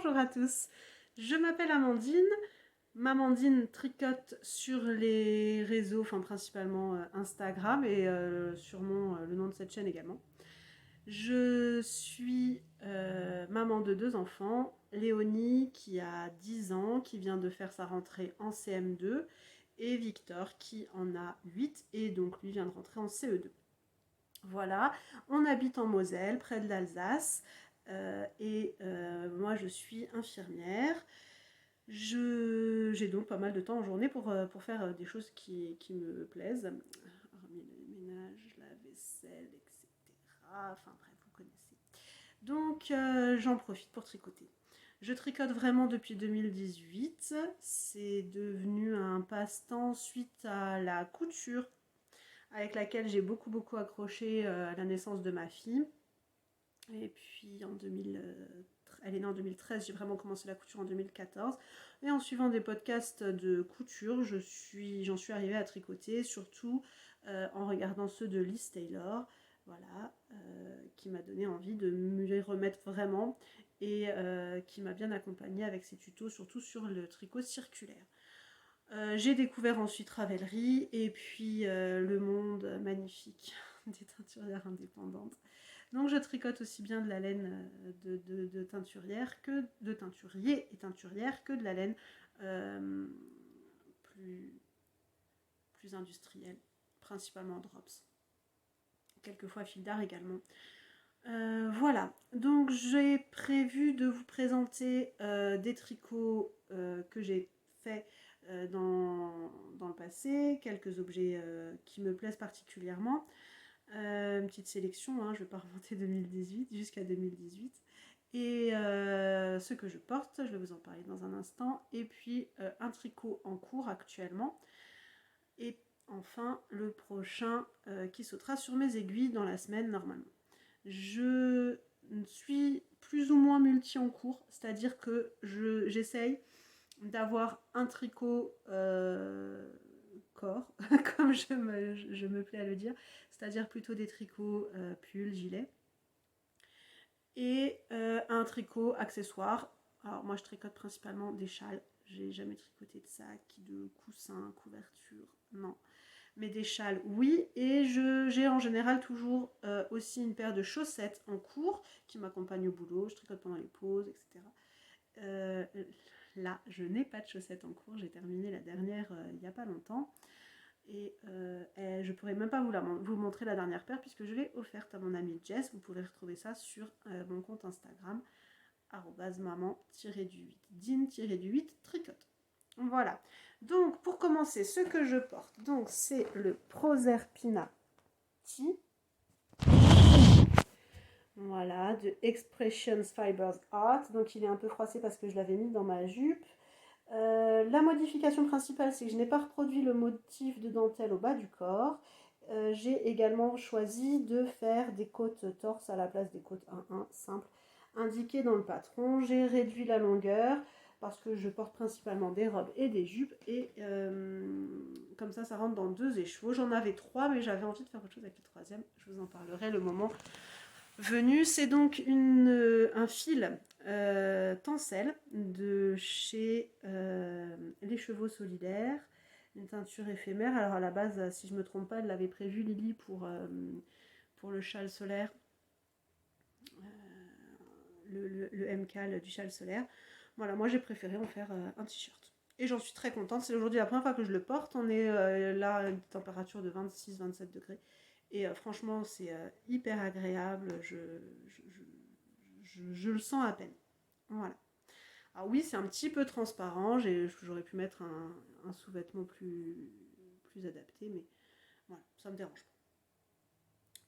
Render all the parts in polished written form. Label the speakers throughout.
Speaker 1: Bonjour à tous, je m'appelle Amandine, Mamandine tricote sur les réseaux, enfin principalement Instagram et sûrement le nom de cette chaîne également. Je suis maman de 2 enfants, Léonie qui a 10 ans, qui vient de faire sa rentrée en CM2 et Victor qui en a 8 et donc lui vient de rentrer en CE2. Voilà, on habite en Moselle, près de l'Alsace, moi je suis infirmière. J'ai donc pas mal de temps en journée pour faire des choses qui me plaisent. Remis le ménage, la vaisselle, etc. Enfin bref, vous connaissez. Donc j'en profite pour tricoter. Je tricote vraiment depuis 2018. C'est devenu un passe-temps suite à la couture avec laquelle j'ai beaucoup accroché à la naissance de ma fille. Et puis elle est née en 2013, j'ai vraiment commencé la couture en 2014. Et en suivant des podcasts de couture, j'en suis arrivée à tricoter, surtout en regardant ceux de Liz Taylor, voilà, qui m'a donné envie de m'y remettre vraiment et qui m'a bien accompagnée avec ses tutos, surtout sur le tricot circulaire. J'ai découvert ensuite Ravelry et puis le monde magnifique des teinturières indépendantes. Donc je tricote aussi bien de la laine de teinturière que de teinturier et teinturière que de la laine euh, plus industrielle, principalement drops. Quelquefois fil d'art également. Voilà, donc j'ai prévu de vous présenter des tricots que j'ai faits dans le passé, quelques objets qui me plaisent particulièrement. Une petite sélection, hein, je ne vais pas remonter 2018 jusqu'à 2018. Et ce que je porte, je vais vous en parler dans un instant. Et puis un tricot en cours actuellement. Et enfin le prochain qui sautera sur mes aiguilles dans la semaine normalement. Je suis plus ou moins multi en cours, c'est-à-dire que j'essaye d'avoir un tricot corps, comme je me plais à le dire, c'est-à-dire plutôt des tricots pulls, gilets, et un tricot accessoire. Alors moi je tricote principalement des châles, j'ai jamais tricoté de sacs, de coussins, couvertures, non. Mais des châles, oui. Et j'ai en général toujours aussi une paire de chaussettes en cours qui m'accompagnent au boulot. Je tricote pendant les pauses, etc. Euh, Là, je n'ai pas de chaussettes en cours. J'ai terminé la dernière il n'y a pas longtemps. Et je pourrais même pas vous montrer la dernière paire puisque je l'ai offerte à mon amie Jess. Vous pouvez retrouver ça sur mon compte Instagram maman-8 din-8 tricote. Voilà. Donc pour commencer, ce que je porte, donc c'est le Proserpina Tee. Voilà, de Expressions Fibers Art. Donc il est un peu froissé parce que je l'avais mis dans ma jupe. La modification principale, c'est que je n'ai pas reproduit le motif de dentelle au bas du corps. J'ai également choisi de faire des côtes torse à la place des côtes 1-1 simples indiquées dans le patron. J'ai réduit la longueur parce que je porte principalement des robes et des jupes et comme ça rentre dans 2 écheveaux. J'en avais 3 mais j'avais envie de faire autre chose avec le troisième. Je vous en parlerai le moment venu. C'est donc un fil tencel de chez Les Chevaux Solidaires, une teinture éphémère. Alors à la base, si je ne me trompe pas, elle l'avait prévu Lily pour le châle solaire, le MCAL du châle solaire. Voilà, moi j'ai préféré en faire un t-shirt. Et j'en suis très contente. C'est aujourd'hui la première fois que je le porte. On est là à une température de 26-27 degrés. Et franchement, c'est hyper agréable. Je le sens à peine. Voilà. Alors oui, c'est un petit peu transparent. J'aurais pu mettre un sous-vêtement plus adapté, mais voilà, ça me dérange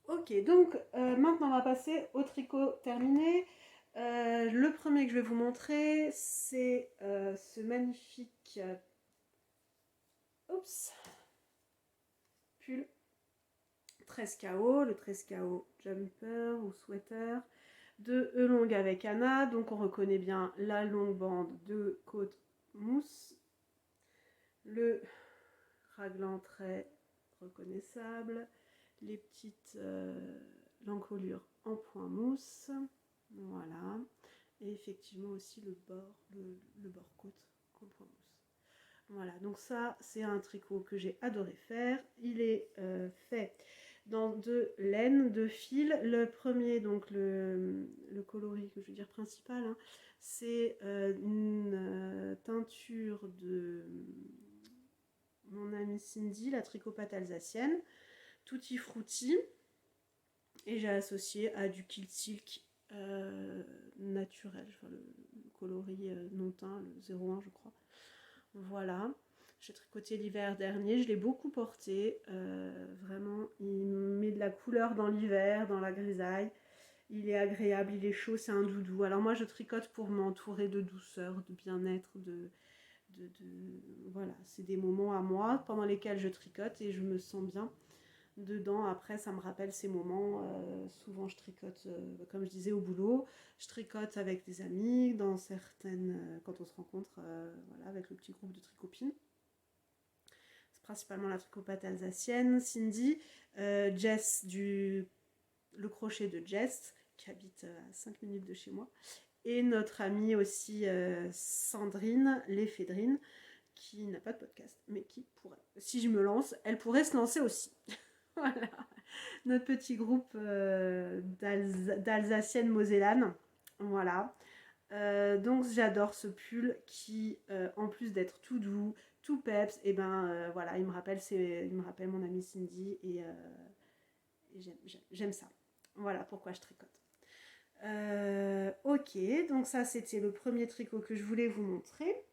Speaker 1: pas. Ok, donc maintenant on va passer au tricot terminé. Le premier que je vais vous montrer, c'est ce magnifique pull 13KO, le 13KO jumper ou sweater de E longue avec Anna. Donc on reconnaît bien la longue bande de côte mousse, le raglan très reconnaissable, les petites l'encolure en point mousse, voilà, avait effectivement aussi le bord côte en point mousse. Voilà, donc ça c'est un tricot que j'ai adoré faire. Il est fait dans de laine, de fil. Le premier, donc le coloris que je veux dire principal, hein, c'est une teinture de mon amie Cindy, la tricopate alsacienne, tutti frutti, et j'ai associé à du kilt silk naturel, enfin le coloris non teint, le 01 je crois. Voilà, j'ai tricoté l'hiver dernier, je l'ai beaucoup porté, vraiment il met de la couleur dans l'hiver, dans la grisaille, il est agréable, il est chaud, c'est un doudou. Alors moi je tricote pour m'entourer de douceur, de bien-être, voilà, c'est des moments à moi pendant lesquels je tricote et je me sens bien dedans. Après ça me rappelle ces moments, souvent je tricote comme je disais au boulot, je tricote avec des amis dans certaines quand on se rencontre, voilà, avec le petit groupe de tricopines. C'est principalement la tricopate alsacienne Cindy, Jess le crochet de Jess qui habite à 5 minutes de chez moi, et notre amie aussi Sandrine l'éphédrine, qui n'a pas de podcast mais qui pourrait, si je me lance, elle pourrait se lancer aussi. Voilà, notre petit groupe d'Alsaciennes mosellanes. Voilà. Donc j'adore ce pull qui, en plus d'être tout doux, tout peps, et ben voilà, il me rappelle mon amie Cindy et j'aime ça. Voilà pourquoi je tricote. Ok, donc ça c'était le premier tricot que je voulais vous montrer.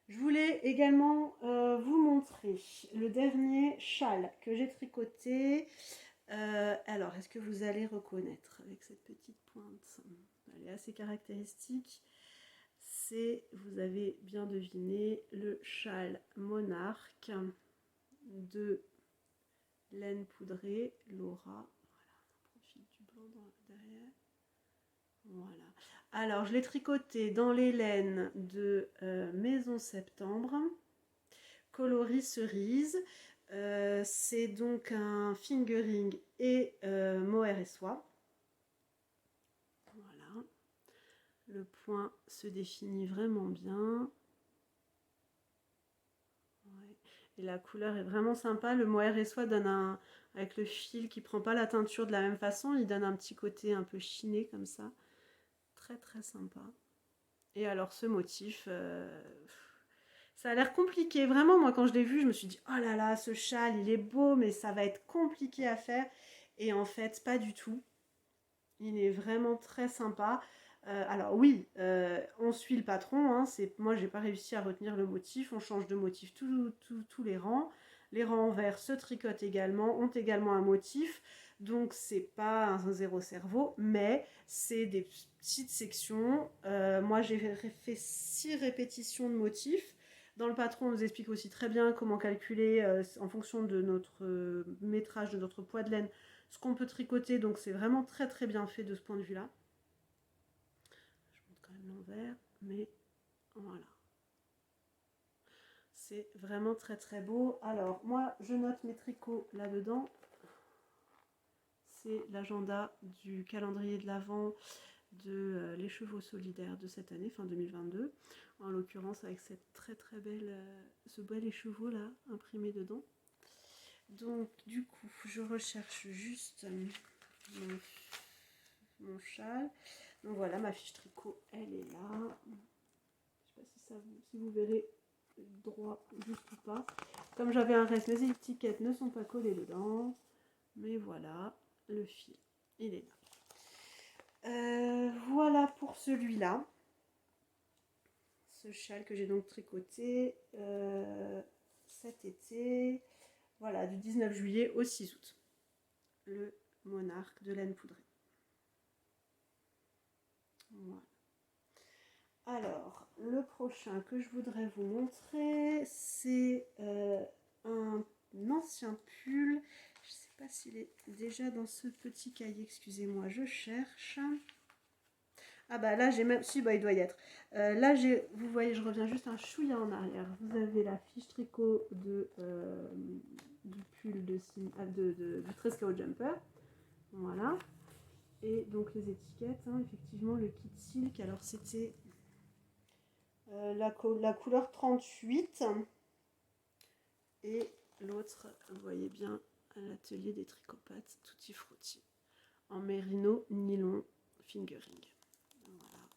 Speaker 1: Je voulais également vous montrer le dernier châle que j'ai tricoté. Alors, est-ce que vous allez reconnaître avec cette petite pointe? Elle est assez caractéristique. C'est, vous avez bien deviné, le châle monarque de laine poudrée Laura. Voilà, on profite du blanc derrière. Voilà. Alors, je l'ai tricoté dans les laines de Maison Septembre, coloris cerise. C'est donc un fingering et mohair et soie. Voilà. Le point se définit vraiment bien. Ouais. Et la couleur est vraiment sympa. Le mohair et soie donne avec le fil qui prend pas la teinture de la même façon, il donne un petit côté un peu chiné comme ça. Très très sympa. Et alors ce motif, ça a l'air compliqué. Vraiment, moi quand je l'ai vu, je me suis dit, oh là là, ce châle, il est beau, mais ça va être compliqué à faire. Et en fait, pas du tout. Il est vraiment très sympa. Alors oui, on suit le patron. Hein, moi, j'ai pas réussi à retenir le motif. On change de motif tous les rangs. Les rangs en vert se tricotent également, ont également un motif. Donc, c'est pas un zéro cerveau, mais c'est des petites sections. Moi, j'ai fait 6 répétitions de motifs. Dans le patron, on nous explique aussi très bien comment calculer en fonction de notre métrage, de notre poids de laine, ce qu'on peut tricoter. Donc, c'est vraiment très très bien fait de ce point de vue-là. Je montre quand même l'envers, mais voilà. C'est vraiment très très beau. Alors, moi, je note mes tricots là-dedans. C'est l'agenda du calendrier de l'Avent de les chevaux solidaires de cette année, fin 2022. En l'occurrence, avec cette très très belle, ce bel écheveau là, imprimé dedans. Donc, du coup, je recherche juste mon châle. Donc voilà, ma fiche tricot, elle est là. Je ne sais pas si vous verrez droit juste ou pas. Comme j'avais un reste, mes étiquettes ne sont pas collées dedans. Mais voilà, le fil, il est là. Voilà pour celui-là. Ce châle que j'ai donc tricoté cet été. Voilà, du 19 juillet au 6 août. Le monarque de laine poudrée. Voilà. Alors, le prochain que je voudrais vous montrer, c'est un ancien pull. Je ne sais pas s'il est déjà dans ce petit cahier, excusez-moi, je cherche. Ah bah là, j'ai même... Si, bah il doit y être. Là, vous voyez, je reviens juste un chouïa en arrière. Vous avez la fiche tricot du pull du Trescao Jumper. Voilà. Et donc les étiquettes, hein, effectivement le kit silk, alors c'était la couleur 38 et l'autre, vous voyez bien, à l'atelier des tricopathes Tutti Frutti en mérino nylon fingering. Voilà.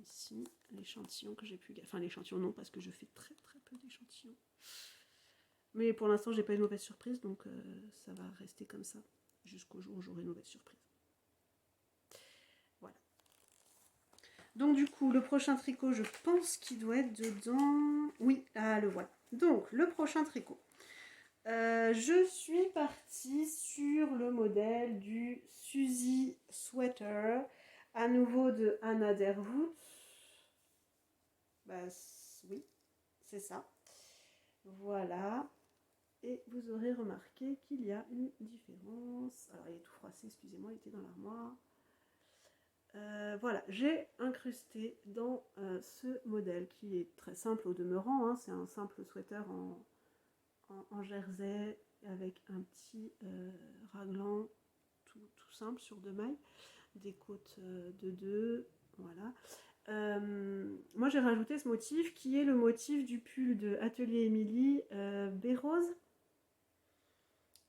Speaker 1: Ici l'échantillon que j'ai pu, enfin l'échantillon non parce que je fais très peu d'échantillons, mais pour l'instant j'ai pas une mauvaise surprise, donc ça va rester comme ça jusqu'au jour où j'aurai une mauvaise surprise. Voilà. Donc du coup, le prochain tricot, je pense qu'il doit être dedans. Oui, ah, le voilà. Donc, le prochain tricot. Je suis partie sur le modèle du Suzy Sweater, à nouveau de Anna Derwood. Bah, oui, c'est ça. Voilà. Et vous aurez remarqué qu'il y a une différence. Alors, il est tout froissé, excusez-moi, il était dans l'armoire. Voilà, j'ai incrusté dans ce modèle qui est très simple au demeurant, hein, c'est un simple sweater en jersey avec un petit raglan tout simple sur 2 mailles, des côtes de 2, voilà. Moi j'ai rajouté ce motif qui est le motif du pull de Atelier Émilie, baie rose,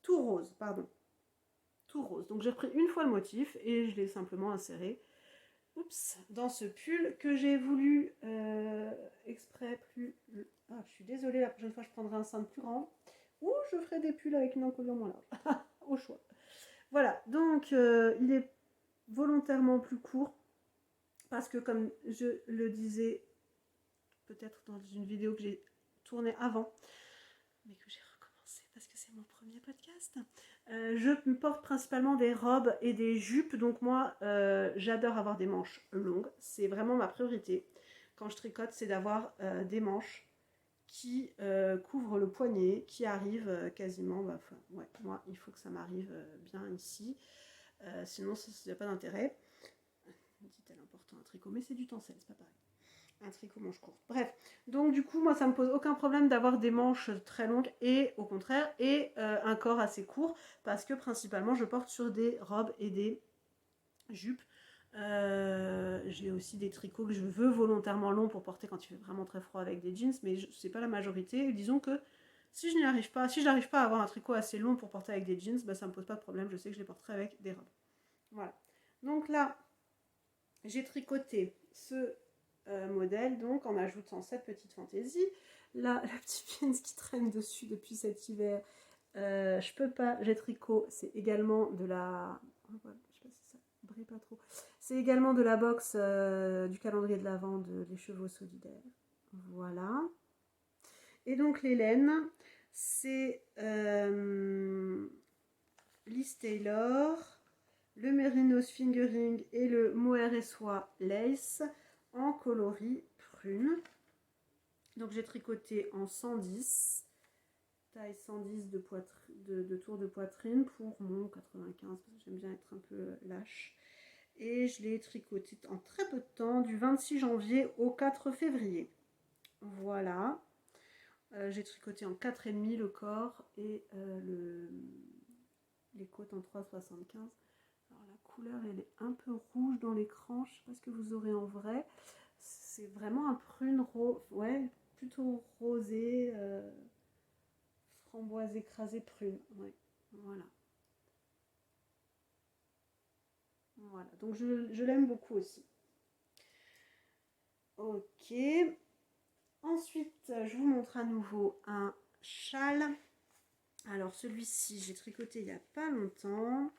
Speaker 1: tout rose, pardon, tout rose. Donc j'ai repris une fois le motif et je l'ai simplement inséré. Oups, dans ce pull que j'ai voulu exprès plus... Ah, je suis désolée, la prochaine fois je prendrai un cintre plus grand. Ou je ferai des pulls avec une encolure moins large. Au choix. Voilà, donc il est volontairement plus court. Parce que comme je le disais peut-être dans une vidéo que j'ai tournée avant, mais que j'ai recommencé parce que c'est mon premier podcast. Je porte principalement des robes et des jupes, donc moi j'adore avoir des manches longues, c'est vraiment ma priorité. Quand je tricote, c'est d'avoir des manches qui couvrent le poignet, qui arrivent quasiment, ouais, moi il faut que ça m'arrive bien ici, sinon ça n'a pas d'intérêt. Dit-elle important un tricot, mais c'est du tencel, c'est pas pareil. Un tricot manche courte. Bref, donc du coup, moi, ça me pose aucun problème d'avoir des manches très longues et au contraire, et un corps assez court, parce que principalement, je porte sur des robes et des jupes. J'ai aussi des tricots que je veux volontairement longs pour porter quand il fait vraiment très froid avec des jeans, mais c'est pas la majorité. Disons que si je n'arrive pas à avoir un tricot assez long pour porter avec des jeans, bah, ça me pose pas de problème, je sais que je les porterai avec des robes. Voilà. Donc là, j'ai tricoté ce modèle donc en ajoutant cette petite fantaisie, là la petite pince qui traîne dessus depuis cet hiver, je peux pas, j'ai tricot, c'est également de la, oh, voilà, je sais pas si ça brille pas trop, c'est également de la box du calendrier de l'Avent de Les Chevaux Solidaires, voilà. Et donc les laines, c'est Liz Taylor, le Mérinos Fingering et le Mohair et Soie Lace en coloris prune. Donc j'ai tricoté en 110, taille 110 de tour de poitrine pour mon 95, parce que j'aime bien être un peu lâche. Et je l'ai tricoté en très peu de temps, du 26 janvier au 4 février. Voilà. J'ai tricoté en 4,5 le corps et les côtes en 3,75. Alors la couleur elle est un peu rouge dans l'écran, je ne sais pas ce que vous aurez en vrai. C'est vraiment un prune rose, ouais, plutôt rosé, framboise écrasée prune, ouais, voilà. Voilà, donc je l'aime beaucoup aussi. Ok, ensuite je vous montre à nouveau un châle. Alors celui-ci j'ai tricoté il n'y a pas longtemps.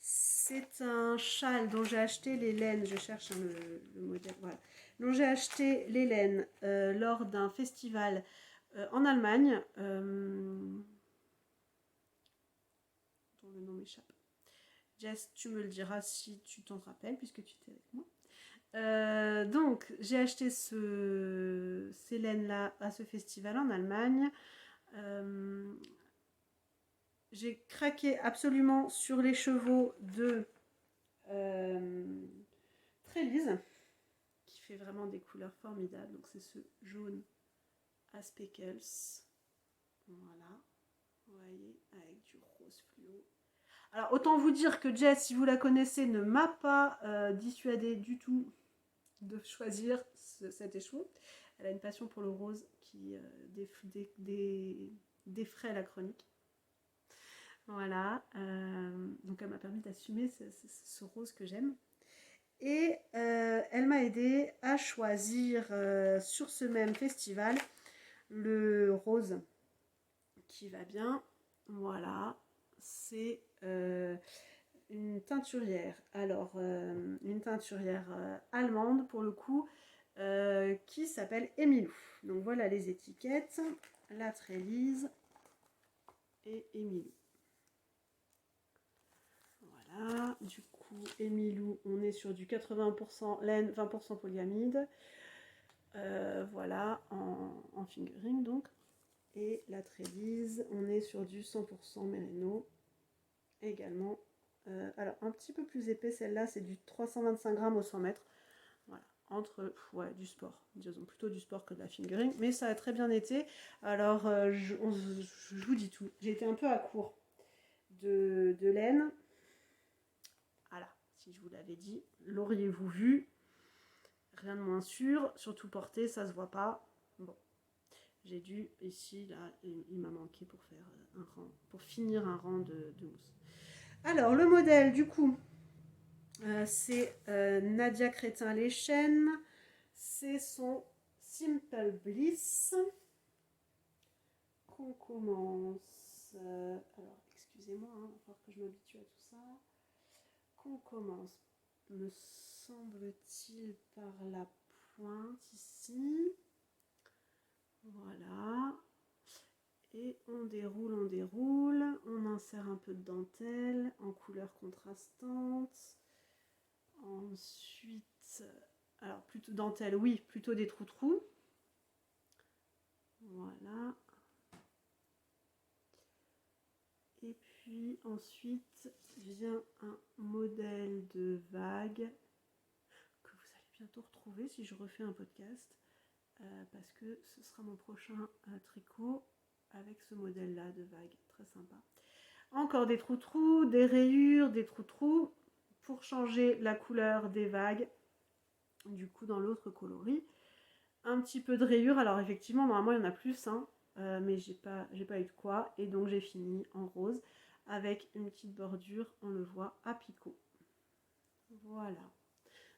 Speaker 1: C'est un châle dont j'ai acheté les laines, je cherche le modèle, voilà, dont j'ai acheté les laines lors d'un festival en Allemagne, dont le nom m'échappe. Jess, tu me le diras si tu t'en rappelles, puisque tu étais avec moi. Donc, j'ai acheté ces laines-là à ce festival en Allemagne. J'ai craqué absolument sur les chevaux de Trélise, qui fait vraiment des couleurs formidables. Donc c'est ce jaune à speckles. Voilà. Vous voyez, avec du rose fluo. Alors, autant vous dire que Jess, si vous la connaissez, ne m'a pas dissuadée du tout de choisir cet échou. Elle a une passion pour le rose qui défraie la chronique. Voilà. Donc, elle m'a permis d'assumer ce rose que j'aime. Et elle m'a aidé à choisir sur ce même festival le rose qui va bien. Voilà. C'est une teinturière. Alors, une teinturière allemande pour le coup, qui s'appelle Emilou. Donc voilà les étiquettes, la Trélise et Emilou. Voilà, du coup, Emilou, on est sur du 80% laine, 20% polyamide. Voilà, en fingering donc. Et la Trélise, on est sur du 100% mérino également. Alors, un petit peu plus épais, celle-là, c'est du 325 grammes au 100 mètres. Voilà, entre du sport, disons plutôt du sport que de la fingering, mais ça a très bien été. Alors, je vous dis tout. J'ai été un peu à court de laine. Voilà, si je vous l'avais dit, l'auriez-vous vu? Rien de moins sûr, surtout porté, ça se voit pas. Bon, j'ai dû ici, là, il m'a manqué pour faire un rang, pour finir un rang de mousse. Alors, le modèle, du coup, c'est Nadia Crétin-Lechen. C'est son Simple Bliss. Qu'on commence. Alors, excusez-moi, il va falloir que je m'habitue à tout ça. Qu'on commence, me semble-t-il, par la pointe ici. Voilà. Et on déroule, on insère un peu de dentelle en couleur contrastante. Ensuite, alors plutôt dentelle, oui, plutôt des trous-trous. Voilà. Et puis ensuite vient un modèle de vague que vous allez bientôt retrouver si je refais un podcast. Parce que ce sera mon prochain tricot avec ce modèle-là de vague, très sympa. Encore des trous-trous, des rayures, des trous-trous pour changer la couleur des vagues. Du coup, dans l'autre coloris, un petit peu de rayures. Alors effectivement, normalement, il y en a plus, hein, mais j'ai pas eu de quoi. Et donc, j'ai fini en rose avec une petite bordure, on le voit, à picot. Voilà.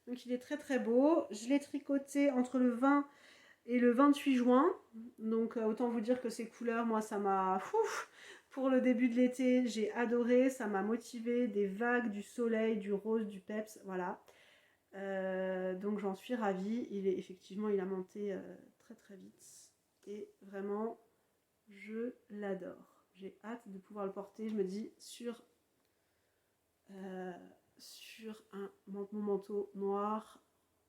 Speaker 1: Donc, il est très très beau. Je l'ai tricoté entre le 20 et le 28 juin. Donc, autant vous dire que ces couleurs, moi, ça m'a... Pour le début de l'été, j'ai adoré. Ça m'a motivé. Des vagues, du soleil, du rose, du peps. Voilà. Donc j'en suis ravie. Il a monté très très vite. Et vraiment, je l'adore. J'ai hâte de pouvoir le porter. Je me dis sur mon manteau noir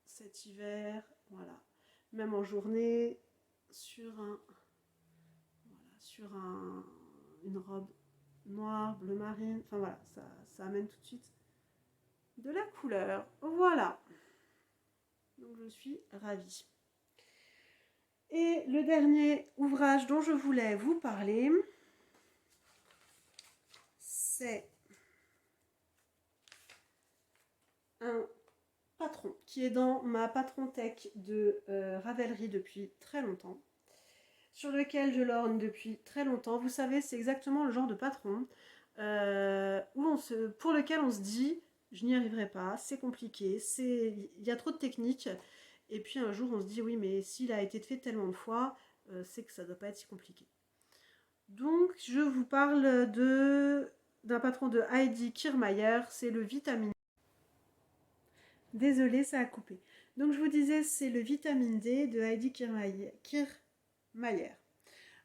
Speaker 1: cet hiver. Voilà. Même en journée, sur une robe noire, bleu marine. Enfin voilà, ça amène tout de suite de la couleur. Voilà. Donc je suis ravie. Et le dernier ouvrage dont je voulais vous parler, c'est un patron qui est dans ma patron tech de Ravelry depuis très longtemps, sur lequel je lorgne depuis très longtemps. Vous savez, c'est exactement le genre de patron pour lequel on se dit je n'y arriverai pas, c'est compliqué, il y a trop de techniques. Et puis un jour on se dit oui, mais s'il a été fait tellement de fois, c'est que ça ne doit pas être si compliqué. Donc je vous parle d'un patron de Heidi Kirrmaier, c'est le Vitamine. Désolée, ça a coupé. Donc je vous disais, c'est le Vitamine D de Heidi Kirrmaier.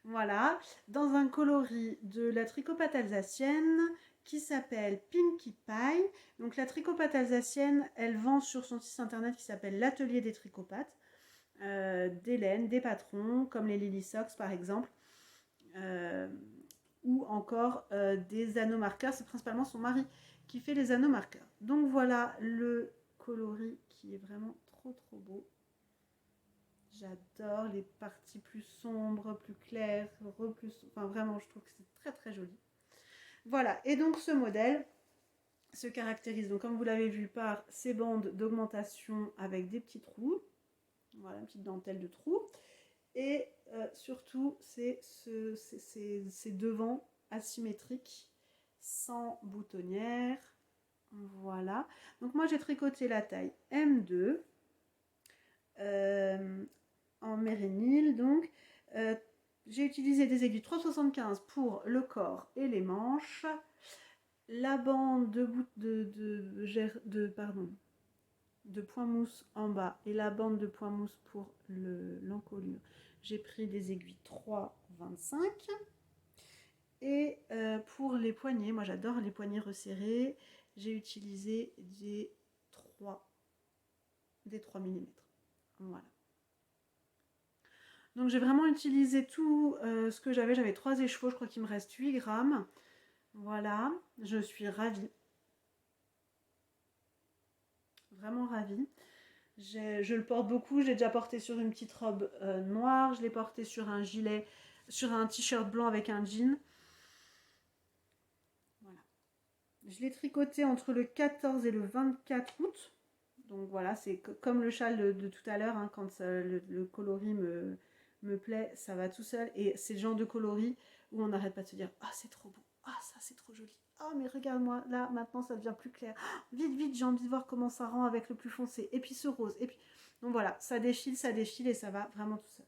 Speaker 1: Voilà, dans un coloris de la tricopate alsacienne qui s'appelle Pinkie Pie. Donc la tricopate alsacienne, elle vend sur son site internet qui s'appelle l'Atelier des tricopates. Des laines, des patrons, comme les Lily Socks par exemple. Ou encore des anneaux marqueurs. C'est principalement son mari qui fait les anneaux marqueurs. Donc voilà le coloris qui est vraiment trop trop beau. J'adore les parties plus sombres, plus claires, enfin vraiment je trouve que c'est très très joli. Voilà, et donc ce modèle se caractérise, donc comme vous l'avez vu, par ces bandes d'augmentation avec des petits trous. Voilà, une petite dentelle de trous. Et surtout, c'est ces devants asymétriques, sans boutonnière. Voilà. Donc moi, j'ai tricoté la taille M2 en mérinil. Donc, j'ai utilisé des aiguilles 3,75 pour le corps et les manches. La bande de point mousse en bas et la bande de point mousse pour l'encolure. J'ai pris des aiguilles 3,25. Et pour les poignets, moi j'adore les poignets resserrés, j'ai utilisé des 3 mm. Voilà. Donc j'ai vraiment utilisé tout ce que j'avais 3 écheveaux, je crois qu'il me reste 8 grammes. Voilà, je suis ravie. Vraiment ravie. Je le porte beaucoup, j'ai déjà porté sur une petite robe noire, je l'ai porté sur un gilet, sur un t-shirt blanc avec un jean. Voilà. Je l'ai tricoté entre le 14 et le 24 août. Donc voilà, c'est comme le châle de tout à l'heure, hein, quand le coloris me plaît, ça va tout seul. Et c'est le genre de coloris où on n'arrête pas de se dire « Ah, c'est trop beau, ah, ça c'est trop joli, ah, mais regarde-moi, là, maintenant ça devient plus clair. Ah, vite, vite, j'ai envie de voir comment ça rend avec le plus foncé. Et puis ce rose, et puis... » Donc voilà, ça défile et ça va vraiment tout seul.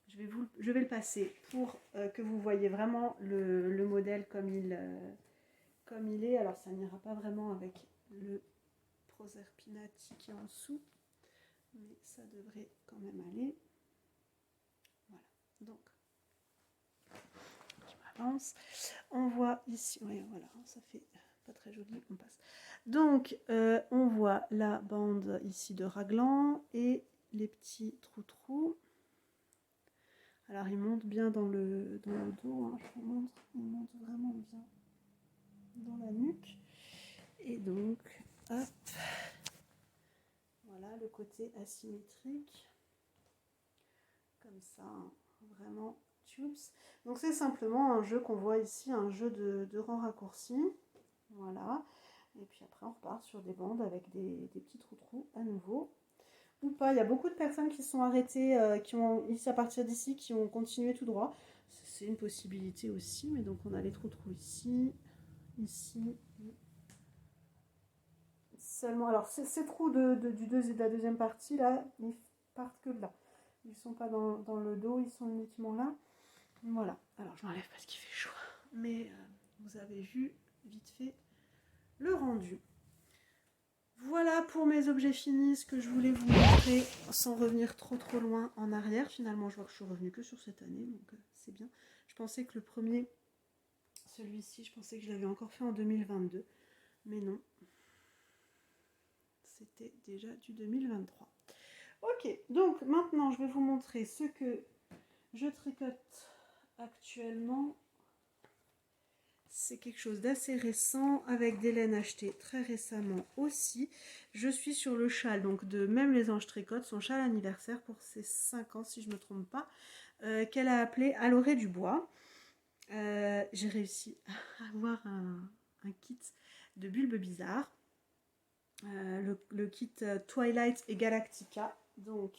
Speaker 1: Je vais le passer pour que vous voyez vraiment le modèle comme il est. Alors ça n'ira pas vraiment avec le Proserpinati qui est en dessous, mais ça devrait quand même aller. Voilà, donc je m'avance. On voit ici, oui, voilà, ça fait pas très joli, on passe. Donc on voit la bande ici de raglan et les petits trous. Alors il monte bien dans le dos, hein, je vous montre, il monte vraiment bien dans la nuque. Et donc, hop, voilà le côté asymétrique, comme ça, hein, vraiment tubes. Donc c'est simplement un jeu qu'on voit ici, un jeu de rang raccourci, voilà. Et puis après on repart sur des bandes avec des petits trous à nouveau. Ou pas, il y a beaucoup de personnes qui sont arrêtées, qui ont ici à partir d'ici, qui ont continué tout droit. C'est une possibilité aussi, mais donc on a les trous ici, ici. Seulement, alors ces trous de la deuxième partie là, ils partent que de là. Ils sont pas dans le dos, ils sont uniquement là. Voilà, alors je m'enlève parce qu'il fait chaud. Mais vous avez vu vite fait le rendu. Voilà pour mes objets finis, ce que je voulais vous montrer sans revenir trop loin en arrière. Finalement, je vois que je suis revenue que sur cette année, donc c'est bien. Je pensais que le premier, celui-ci, je pensais que je l'avais encore fait en 2022, mais non. C'était déjà du 2023. Ok, donc maintenant, je vais vous montrer ce que je tricote actuellement. C'est quelque chose d'assez récent, avec des laines achetées très récemment aussi. Je suis sur le châle, donc de Même les Anges Tricotent, son châle anniversaire pour ses 5 ans, si je ne me trompe pas, qu'elle a appelé À l'orée du bois. J'ai réussi à avoir un kit de bulbes bizarres. Le kit Twilight et Galactica. Donc,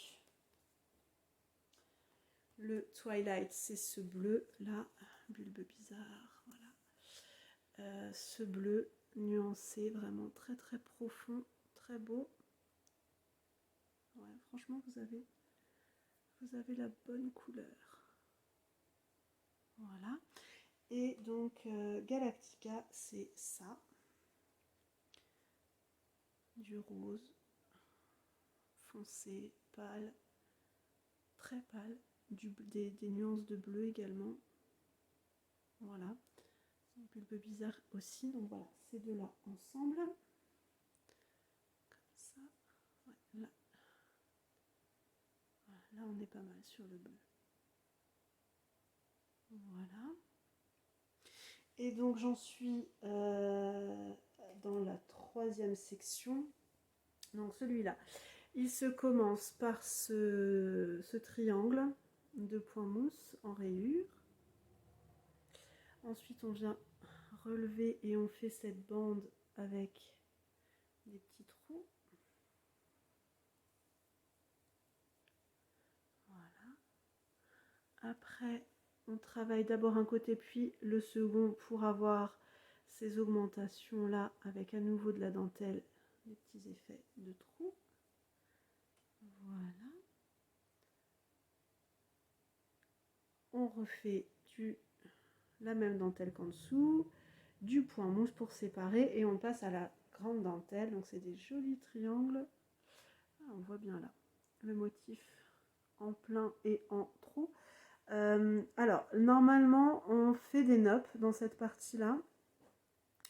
Speaker 1: le Twilight, c'est ce bleu là, bulbe bizarre. Ce bleu nuancé, vraiment très très profond, très beau. Ouais, franchement, vous avez la bonne couleur. Voilà. Et donc, Galactica, c'est ça. Du rose, foncé, pâle, très pâle. Des nuances de bleu également. Voilà. Un bulbe bizarre aussi, donc voilà, ces deux-là ensemble. Comme ça. Ouais, là. Voilà, là, on est pas mal sur le bleu. Voilà. Et donc, j'en suis dans la troisième section. Donc, celui-là, il se commence par ce triangle de point mousse en rayure. Ensuite, on vient relever et on fait cette bande avec des petits trous. Voilà. Après, on travaille d'abord un côté puis le second pour avoir ces augmentations là avec à nouveau de la dentelle, des petits effets de trous. Voilà. On refait la même dentelle qu'en dessous, du point mousse pour séparer et on passe à la grande dentelle. Donc c'est des jolis triangles. Ah, on voit bien là le motif en plein et en trou. Alors normalement on fait des noppes dans cette partie là.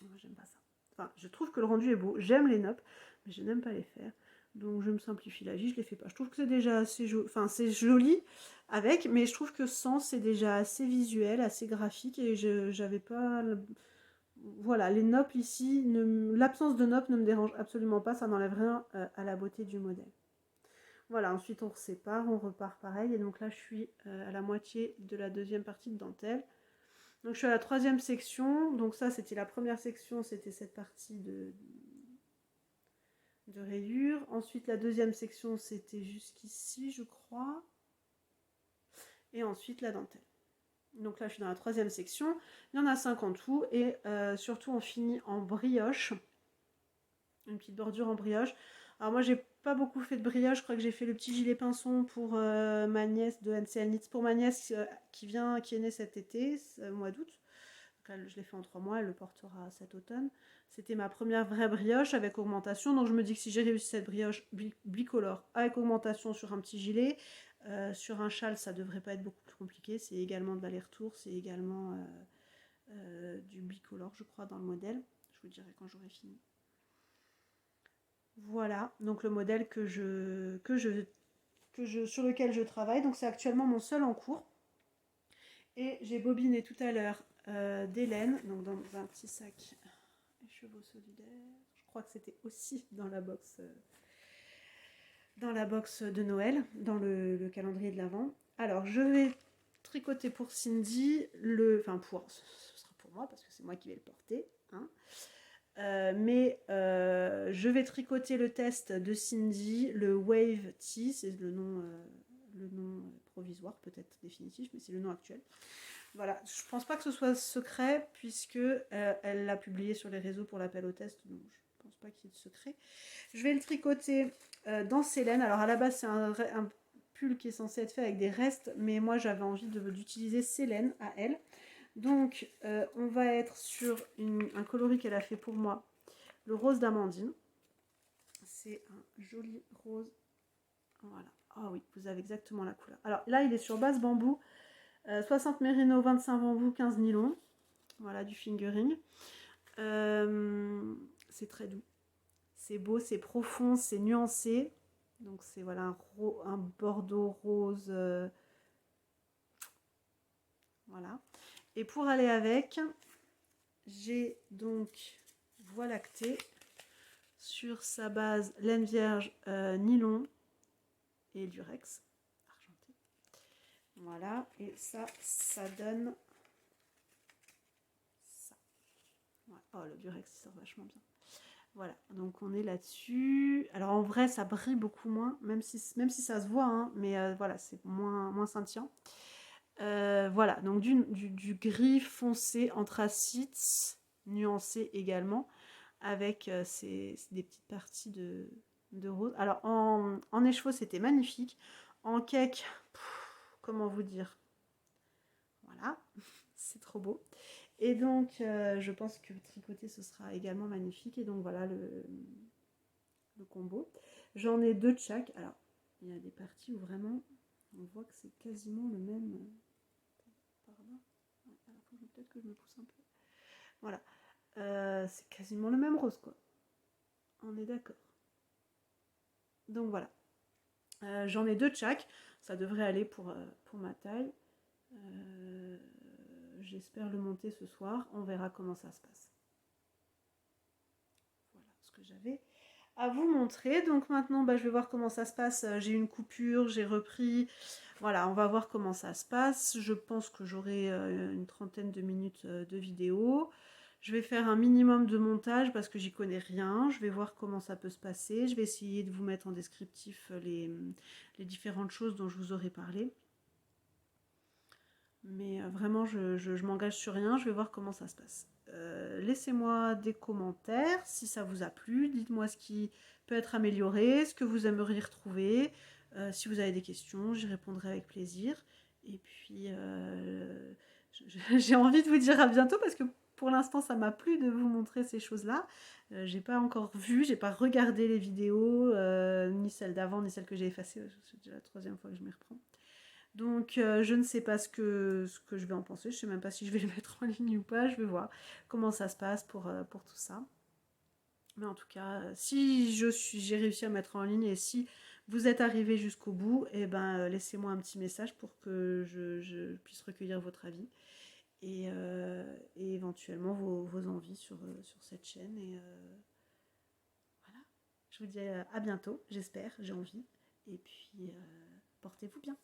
Speaker 1: Moi j'aime pas ça. Enfin, je trouve que le rendu est beau, j'aime les noppes, mais je n'aime pas les faire. Donc je me simplifie la vie, je les fais pas. Je trouve que c'est déjà assez joli, enfin c'est joli avec, mais je trouve que sans c'est déjà assez visuel, assez graphique et j'avais pas. Voilà, les noppes ici, l'absence de noppes ne me dérange absolument pas, ça n'enlève rien à la beauté du modèle. Voilà, ensuite on sépare, on repart pareil, et donc là je suis à la moitié de la deuxième partie de dentelle. Donc je suis à la troisième section, donc ça c'était la première section, c'était cette partie de rayures. Ensuite la deuxième section c'était jusqu'ici je crois, et ensuite la dentelle. Donc là je suis dans la troisième section, il y en a 5 en tout, et surtout on finit en brioche, une petite bordure en brioche. Alors moi j'ai pas beaucoup fait de brioche, je crois que j'ai fait le petit gilet pinson pour ma nièce de NCL Knits, pour ma nièce qui est née cet été, mois d'août. Je l'ai fait en 3 mois, elle le portera cet automne. C'était ma première vraie brioche avec augmentation, donc je me dis que si j'ai réussi cette brioche bicolore avec augmentation sur un petit gilet, sur un châle ça devrait pas être beaucoup plus compliqué. C'est également de l'aller-retour, c'est également du bicolore je crois dans le modèle, je vous dirai quand j'aurai fini. Voilà, donc le modèle sur lequel je travaille. Donc c'est actuellement mon seul en cours. Et j'ai bobiné tout à l'heure des laines, donc dans un petit sac chevaux solidaires. Je crois que c'était aussi dans la box de Noël, dans le calendrier de l'Avent. Alors je vais tricoter pour Cindy, ce sera pour moi parce que c'est moi qui vais le porter. Hein. Je vais tricoter le test de Cindy, le Wave Tee, c'est le nom provisoire, peut-être définitif, mais c'est le nom actuel. Voilà, je pense pas que ce soit secret puisque elle l'a publié sur les réseaux pour l'appel au test, donc je pense pas qu'il y ait de secret. Je vais le tricoter dans ces laines. Alors à la base c'est un pull qui est censé être fait avec des restes, mais moi j'avais envie d'utiliser ces laines à elle. Donc on va être sur un coloris qu'elle a fait pour moi, le rose d'Amandine. C'est un joli rose. Voilà. Ah oui, vous avez exactement la couleur. Alors là il est sur base bambou. 60 mérino, 25 bambou, 15 nylon. Voilà, du fingering. C'est très doux. C'est beau, c'est profond, c'est nuancé. Donc c'est voilà un bordeaux rose. Voilà. Et pour aller avec, j'ai donc Voie lactée sur sa base laine vierge, nylon et lurex argenté. Voilà, et ça donne ça. Ouais. Oh, le lurex il sort vachement bien. Voilà, donc on est là-dessus. Alors en vrai, ça brille beaucoup moins, même si ça se voit, hein, mais voilà, c'est moins scintillant. Voilà, donc du gris foncé anthracite, nuancé également, avec des petites parties de rose. Alors en écheveau, c'était magnifique. En cake, comment vous dire? Voilà, c'est trop beau. Et donc, je pense que tricoter, ce sera également magnifique. Et donc, voilà le combo. J'en ai 2 de chaque. Alors, il y a des parties où vraiment, on voit que c'est quasiment le même. Pardon. Alors, peut-être que je me pousse un peu. Voilà. C'est quasiment le même rose, quoi. On est d'accord. Donc, voilà. J'en ai 2 de chaque. Ça devrait aller pour ma taille. J'espère le monter ce soir. On verra comment ça se passe. Voilà ce que j'avais à vous montrer. Donc maintenant, bah, je vais voir comment ça se passe. J'ai une coupure, j'ai repris. Voilà, on va voir comment ça se passe. Je pense que j'aurai une trentaine de minutes de vidéo. Je vais faire un minimum de montage parce que j'y connais rien. Je vais voir comment ça peut se passer. Je vais essayer de vous mettre en descriptif les différentes choses dont je vous aurai parlé. Mais vraiment, je m'engage sur rien. Je vais voir comment ça se passe. Laissez-moi des commentaires si ça vous a plu. Dites-moi ce qui peut être amélioré, ce que vous aimeriez retrouver. Si vous avez des questions, j'y répondrai avec plaisir. Et puis, j'ai envie de vous dire à bientôt parce que pour l'instant, ça m'a plu de vous montrer ces choses-là. J'ai pas encore vu, j'ai pas regardé les vidéos, ni celles d'avant, ni celles que j'ai effacées. C'est déjà la troisième fois que je m'y reprends. Donc, je ne sais pas ce que je vais en penser. Je ne sais même pas si je vais le mettre en ligne ou pas. Je vais voir comment ça se passe pour tout ça. Mais en tout cas, si j'ai réussi à mettre en ligne et si vous êtes arrivé jusqu'au bout, eh ben, laissez-moi un petit message pour que je puisse recueillir votre avis et éventuellement vos envies sur cette chaîne. Et voilà, je vous dis à bientôt, j'espère, j'ai envie. Et puis, portez-vous bien.